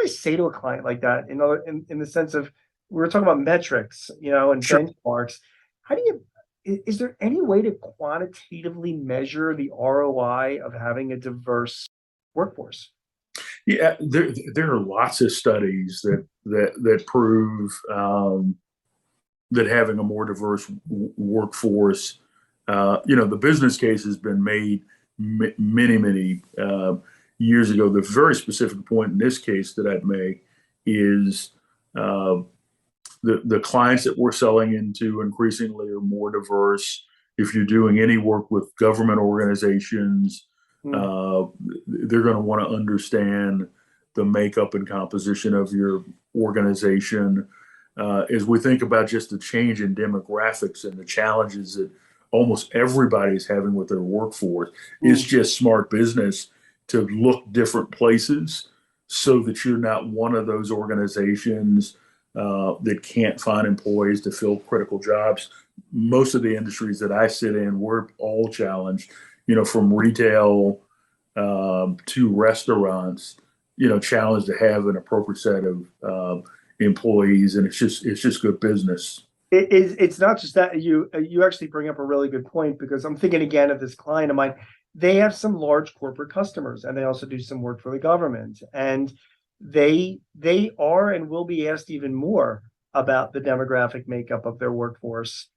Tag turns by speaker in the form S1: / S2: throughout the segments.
S1: I say to a client like that in the sense of we were talking about metrics, and
S2: Sure.
S1: benchmarks. How do you is there any way to quantitatively measure the ROI of having a diverse workforce?
S2: Yeah, there are lots of studies that prove that having a more diverse workforce, the business case has been made many years ago. The very specific point in this case that I'd make is uh, the clients that we're selling into increasingly are more diverse. If you're doing any work with government organizations,
S1: Hmm.
S2: uh, they're going to want to understand the makeup and composition of your organization. As we think about just the change in demographics and the challenges that almost everybody is having with their workforce, it's
S1: Hmm.
S2: just smart business to look different places so that you're not one of those organizations that can't find employees to fill critical jobs. Most of the industries that I sit in, we're all challenged, from retail to restaurants, challenged to have an appropriate set of employees, and it's just good business.
S1: It's not just that you actually bring up a really good point because I'm thinking again of this client of mine. They have some large corporate customers and they also do some work for the government. And they are and will be asked even more about the demographic makeup of their workforce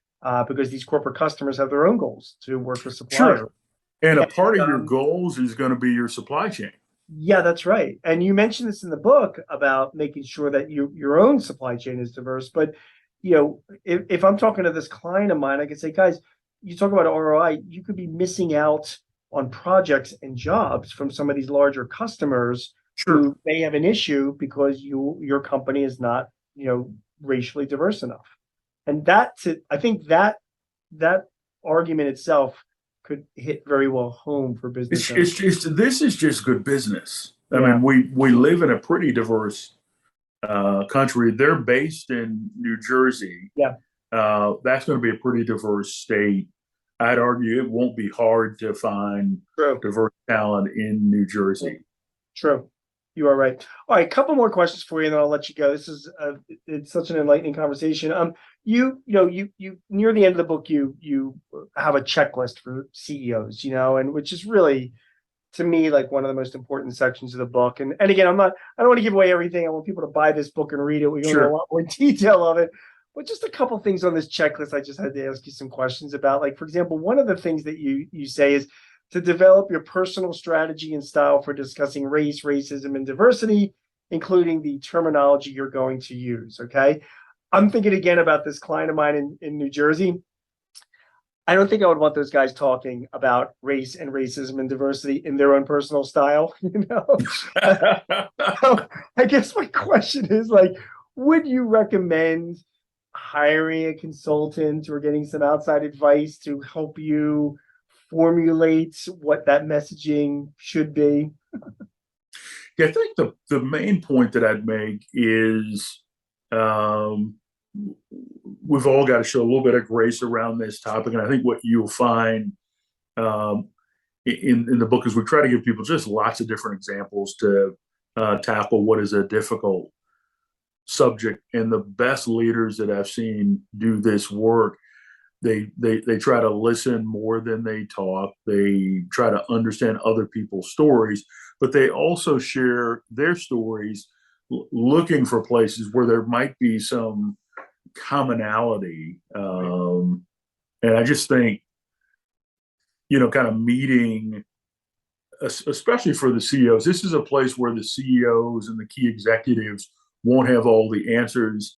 S1: because these corporate customers have their own goals to work with
S2: Sure.
S1: suppliers.
S2: And a
S1: And,
S2: part of your goals is going to be your supply chain.
S1: yeah, that's right. And you mentioned this in the book about making sure that your own supply chain is diverse. But if I'm talking to this client of mine, I could say, guys, you talk about ROI, you could be missing out on projects and jobs from some of these larger customers
S2: Sure.
S1: who may have an issue because your company is not, racially diverse enough. And I think that argument itself could hit very well home for business owners.
S2: This is just good business. I
S1: Yeah.
S2: mean, we live in a pretty diverse country. They're based in New Jersey.
S1: Yeah.
S2: That's going to be a pretty diverse state. I'd argue it won't be hard to find
S1: True.
S2: diverse talent in New
S1: True.
S2: Jersey.
S1: True. You are right. All right, a couple more questions for you, and then I'll let you go. This is it's such an enlightening conversation. You near the end of the book, you have a checklist for CEOs, and which is really to me like one of the most important sections of the book. And again, I don't want to give away everything. I want people to buy this book and read it. We go into a
S2: Sure.
S1: lot more detail of it. But just a couple things on this checklist I just had to ask you some questions about. Like, for example, one of the things that you say is to develop your personal strategy and style for discussing race, racism, and diversity, including the terminology you're going to use. Okay. I'm thinking again about this client of mine in New Jersey. I don't think I would want those guys talking about race and racism and diversity in their own personal style, So I guess my question is like, would you recommend hiring a consultant or getting some outside advice to help you formulate what that messaging should be?
S2: Yeah, I think the main point that I'd make is um, we've all got to show a little bit of grace around this topic. And I think what you'll find um, in the book is we try to give people just lots of different examples to tackle what is a difficult subject. And the best leaders that I've seen do this work, they try to listen more than they talk. They try to understand other people's stories, but they also share their stories, looking for places where there might be some commonality. And I just think, kind of meeting, especially for the CEOs, this is a place where the CEOs and the key executives won't have all the answers.